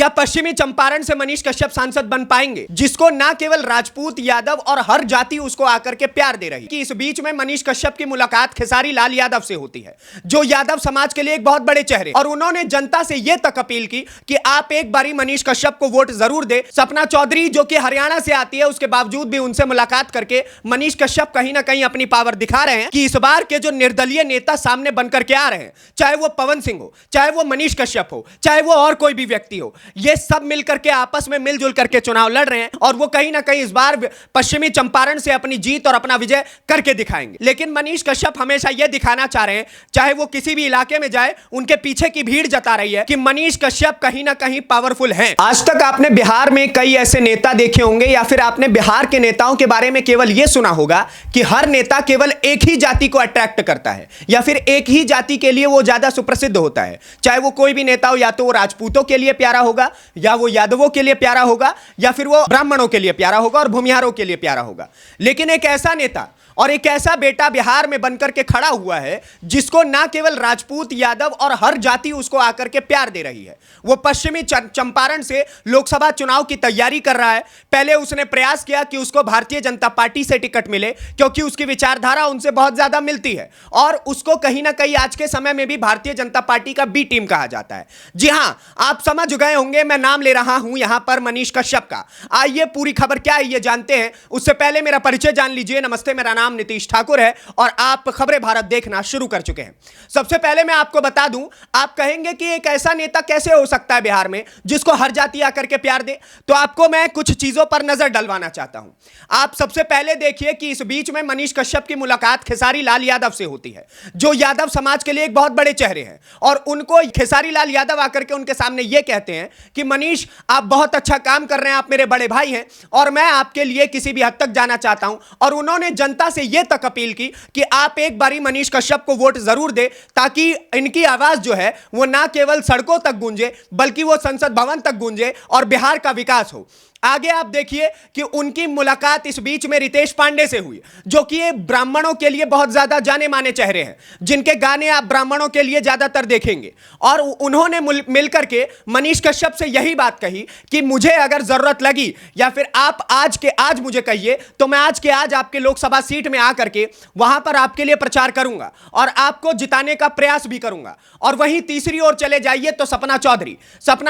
क्या पश्चिमी चंपारण से मनीष कश्यप सांसद बन पाएंगे, जिसको ना केवल राजपूत, यादव और हर जाति उसको आकर के प्यार दे रही है। कि इस बीच में मनीष कश्यप की मुलाकात खेसारी लाल यादव से होती है, जो यादव समाज के लिए एक बहुत बड़े चेहरे, और उन्होंने जनता से यह तक अपील की कि आप एक बारी मनीष कश्यप को वोट जरूर दे। सपना चौधरी जो कि हरियाणा से आती है, उसके बावजूद भी उनसे मुलाकात करके मनीष कश्यप कहीं ना कहीं अपनी पावर दिखा रहे हैं कि इस बार के जो निर्दलीय नेता सामने बनकर के आ रहे हैं, चाहे वो पवन सिंह हो, चाहे वो मनीष कश्यप हो, चाहे वो और कोई भी व्यक्ति हो, ये सब मिलकर के आपस में मिलजुल करके चुनाव लड़ रहे हैं और वो कहीं ना कहीं इस बार पश्चिमी चंपारण से अपनी जीत और अपना विजय करके दिखाएंगे। लेकिन मनीष कश्यप हमेशा यह दिखाना चाह रहे हैं, चाहे वो किसी भी इलाके में जाए, उनके पीछे की भीड़ जता रही है कि मनीष कश्यप कहीं ना कहीं पावरफुल हैं। आज तक आपने बिहार में कई ऐसे नेता देखे होंगे या फिर आपने बिहार के नेताओं के बारे में केवल यह सुना होगा कि हर नेता केवल एक ही जाति को अट्रैक्ट करता है या फिर एक ही जाति के लिए वो ज्यादा सुप्रसिद्ध होता है। चाहे वो कोई भी नेता हो, या तो वो राजपूतों के लिए प्यारा होगा, या वो यादवों के लिए प्यारा होगा, या फिर वो ब्राह्मणों के लिए प्यारा होगा और भूमिहारों के लिए प्यारा होगा। लेकिन एक ऐसा नेता और एक ऐसा बेटा बिहार में बनकर के खड़ा हुआ है जिसको ना केवल राजपूत, यादव और हर जाति उसको आकर के प्यार दे रही है। वो पश्चिमी चंपारण से लोकसभा चुनाव की तैयारी कर रहा है। पहले उसने प्रयास किया कि उसको भारतीय जनता पार्टी से टिकट मिले, क्योंकि उसकी विचारधारा उनसे बहुत ज्यादा मिलती है और उसको कहीं ना कहीं आज के समय में भी भारतीय जनता पार्टी का बी टीम कहा जाता है। जी हां, आप समझ गए होंगे मैं नाम ले रहा हूं यहां पर मनीष कश्यप का। आइए पूरी खबर क्या है ये जानते हैं। उससे पहले मेरा परिचय जान लीजिए। नमस्ते, मेरा नाम नीतीश ठाकुर है और आप खबरें भारत देखना शुरू कर चुके हैं। सबसे पहले मैं आपको बता दूं, आप कहेंगे कि एक ऐसा नेता कैसे हो सकता है बिहार में जिसको हर जाति आकर के प्यार दे, तो आपको मैं कुछ चीजों पर नजर डलवाना चाहता हूं। आप सबसे पहले देखिए कि इस बीच में मनीष कश्यप की मुलाकात खेसारी लाल यादव से होती है, जो यादव समाज के लिए एक बहुत बड़े चेहरे हैं, और उनको खेसारी लाल यादव आकर के उनके सामने यह कहते हैं कि मनीष, आप बहुत अच्छा काम कर रहे हैं, आप मेरे बड़े भाई हैं और मैं आपके लिए किसी भी हद तक जाना चाहता हूं। और उन्होंने जनता से यह तक अपील की कि आप एक बारी मनीष कश्यप को वोट जरूर दे, ताकि इनकी आवाज जो है वो ना केवल सड़कों तक गूंजे बल्कि वो संसद भवन तक गूंजे और बिहार का विकास हो। आगे आप देखिए कि उनकी मुलाकात इस बीच में रितेश पांडे से हुई, जो कि ये ब्राह्मणों के लिए बहुत ज्यादा जाने माने चेहरे हैं, जिनके गाने आप ब्राह्मणों के लिए ज्यादातर देखेंगे। और उन्होंने मिलकर के मनीष कश्यप से यही बात कही कि मुझे अगर जरूरत लगी या फिर आप आज के आज मुझे कहिए, तो मैं आज के आज आपके लोकसभा सीट में आकर के वहां पर आपके लिए प्रचार करूंगा और आपको जिताने का प्रयास भी करूंगा। और वहीं तीसरी ओर चले जाइए तो सपना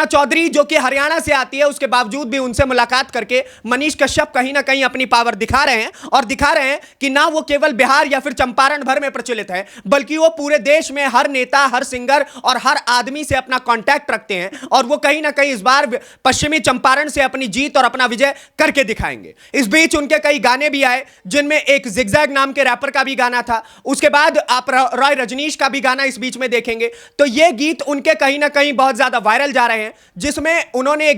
चौधरी जो कि हरियाणा से आती है, उसके बावजूद भी उनसे मुलाकात करके मनीष कश्यप कहीं ना कहीं अपनी पावर दिखा रहे हैं और दिखा रहे हैं कि ना वो केवल बिहार या फिर चंपारण भर में प्रचलित है, बल्कि वो पूरे देश में हर नेता, हर सिंगर और हर आदमी से अपना कांटेक्ट रखते हैं और वो कहीं ना कहीं इस बार पश्चिमी चंपारण से अपनी जीत और अपना विजय करके दिखाएंगे। इस बीच उनके कई गाने भी आए, जिनमें एक जिगजैग नाम के रैपर का भी गाना था। उसके बाद आप रॉय रजनीश का भी गाना इस बीच में देखेंगे। तो ये गीत उनके कहीं ना कहीं बहुत ज्यादा वायरल जा रहे हैं, जिसमें उन्होंने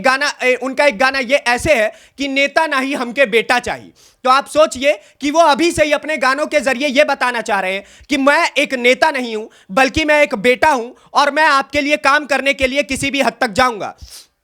उनका एक गाना ये ऐसे है कि नेता नहीं हमके बेटा चाहिए। तो आप सोचिए कि वो अभी से ही अपने गानों के जरिए यह बताना चाह रहे हैं कि मैं एक नेता नहीं हूं, बल्कि मैं एक बेटा हूं और मैं आपके लिए काम करने के लिए किसी भी हद तक जाऊंगा,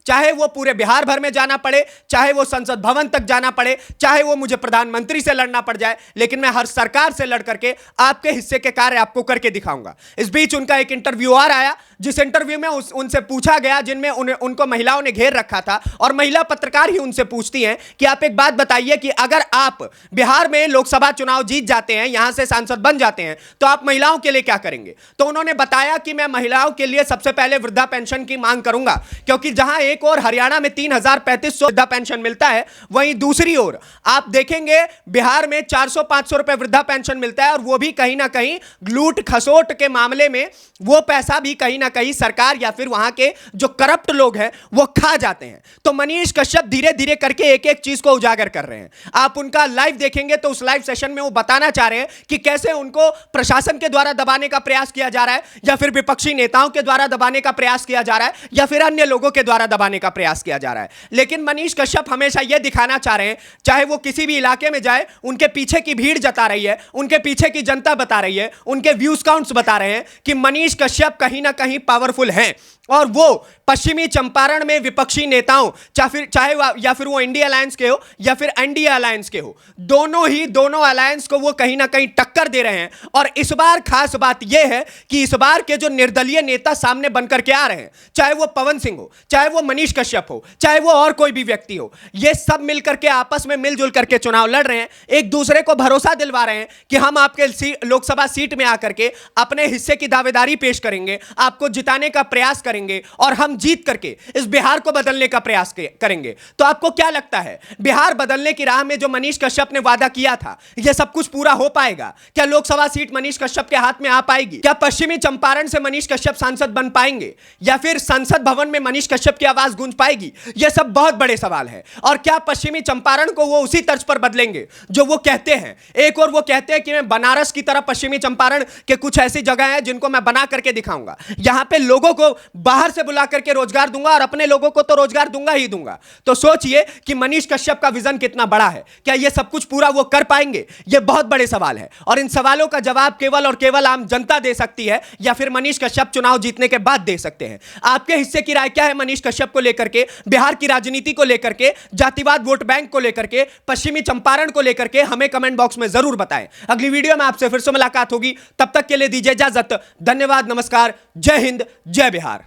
चाहे वो पूरे बिहार भर में जाना पड़े, चाहे वो संसद भवन तक जाना पड़े, चाहे वो मुझे प्रधानमंत्री से लड़ना पड़ जाए, लेकिन मैं हर सरकार से लड़ करके आपके हिस्से के कार्य आपको करके दिखाऊंगा। इस बीच उनका एक इंटरव्यू और आया, जिस इंटरव्यू में उनसे पूछा गया, जिनमें उनको महिलाओं ने घेर रखा था और महिला पत्रकार ही उनसे पूछती हैं कि आप एक बात बताइए कि अगर आप बिहार में लोकसभा चुनाव जीत जाते हैं, यहां से सांसद बन जाते हैं, तो आप महिलाओं के लिए क्या करेंगे। तो उन्होंने बताया कि मैं महिलाओं के लिए सबसे पहले वृद्धा पेंशन की मांग करूंगा, क्योंकि जहां एक और हरियाणा में 3,3500 वृद्धा पेंशन मिलता है, वहीं दूसरी ओर आप देखेंगे बिहार में 400-500 रुपए वृद्धा पेंशन मिलता है, और वो भी कहीं ना कहीं लूट खसोट के मामले में वो पैसा भी कहीं ना कहीं सरकार या फिर वहां के जो करप्ट लोग हैं वो खा जाते हैं। तो मनीष कश्यप धीरे धीरे करके एक एक चीज को उजागर कर रहे हैं। आप उनका लाइव देखेंगे तो उस लाइव सेशन में वो बताना चाह रहे हैं कि कैसे उनको प्रशासन के द्वारा दबाने का प्रयास किया जा रहा है, या फिर विपक्षी नेताओं के द्वारा दबाने का प्रयास किया जा रहा है, या फिर अन्य लोगों के द्वारा दबाने का प्रयास किया जा रहा है। लेकिन मनीष कश्यप हमेशा यह दिखाना चाह रहे हैं, चाहे वो किसी भी इलाके में जाए, उनके पीछे की भीड़ जता रही है, उनके पीछे की जनता बता रही है, उनके व्यूज काउंट्स बता रहे हैं कि मनीष कश्यप कहीं ना कहीं पावरफुल हैं। और वो पश्चिमी चंपारण में विपक्षी नेताओं या फिर वो इंडिया अलायंस के हो या फिर एनडीए अलायंस के हो, दोनों अलायंस को वो कहीं ना कहीं टक्कर दे रहे हैं। और इस बार खास बात यह है कि इस बार के जो निर्दलीय नेता सामने बनकर के आ रहे हैं, चाहे वो पवन सिंह हो, चाहे वो मनीष कश्यप हो, चाहे वो और कोई भी व्यक्ति हो, ये सब मिलकर के आपस में मिलजुल करके चुनाव लड़ रहे हैं, एक दूसरे को भरोसा दिलवा रहे हैं कि हम आपके लोकसभा सीट में आकर के अपने हिस्से की दावेदारी पेश करेंगे, आपको जिताने का प्रयास करेंगे और हम जीत करके इस बिहार को बदलने का प्रयास करेंगे। तो आपको क्या लगता है, बिहार बदलने की राह में जो मनीष कश्यप ने वादा किया था, यह सब कुछ पूरा हो पाएगा? क्या लोकसभा सीट मनीष कश्यप के हाथ में आ पाएगी? क्या पश्चिमी चंपारण से मनीष कश्यप सांसद बन पाएंगे या फिर संसद भवन में मनीष कश्यप की आवाज गूंज पाएगी? यह सब बहुत बड़े सवाल है। और क्या पश्चिमी चंपारण को वो उसी तर्ज पर बदलेंगे जो वो कहते हैं? एक और वो कहते हैं कि मैं बनारस की तरह पश्चिमी चंपारण के कुछ ऐसी जगह है जिनको मैं बना करके दिखाऊंगा, यहां पे लोगों को बाहर से बुला करके रोजगार दूंगा और अपने लोगों को तो रोजगार दूंगा ही दूंगा। तो सोचिए कि मनीष कश्यप का विजन कितना बड़ा है। क्या यह सब कुछ पूरा वो कर पाएंगे? यह बहुत बड़े सवाल है और इन सवालों का जवाब केवल और केवल आम जनता दे सकती है या फिर मनीष कश्यप चुनाव जीतने के बाद दे सकते हैं। आपके हिस्से की राय क्या है मनीष कश्यप को लेकर के, बिहार की राजनीति को लेकर के, जातिवाद वोट बैंक को लेकर के, पश्चिमी चंपारण को लेकर के? हमें कमेंट बॉक्स में जरूर बताएं। अगली वीडियो में आपसे फिर से मुलाकात होगी, तब तक के लिए दीजिए इजाजत। धन्यवाद, नमस्कार, जय हिंद, जय बिहार।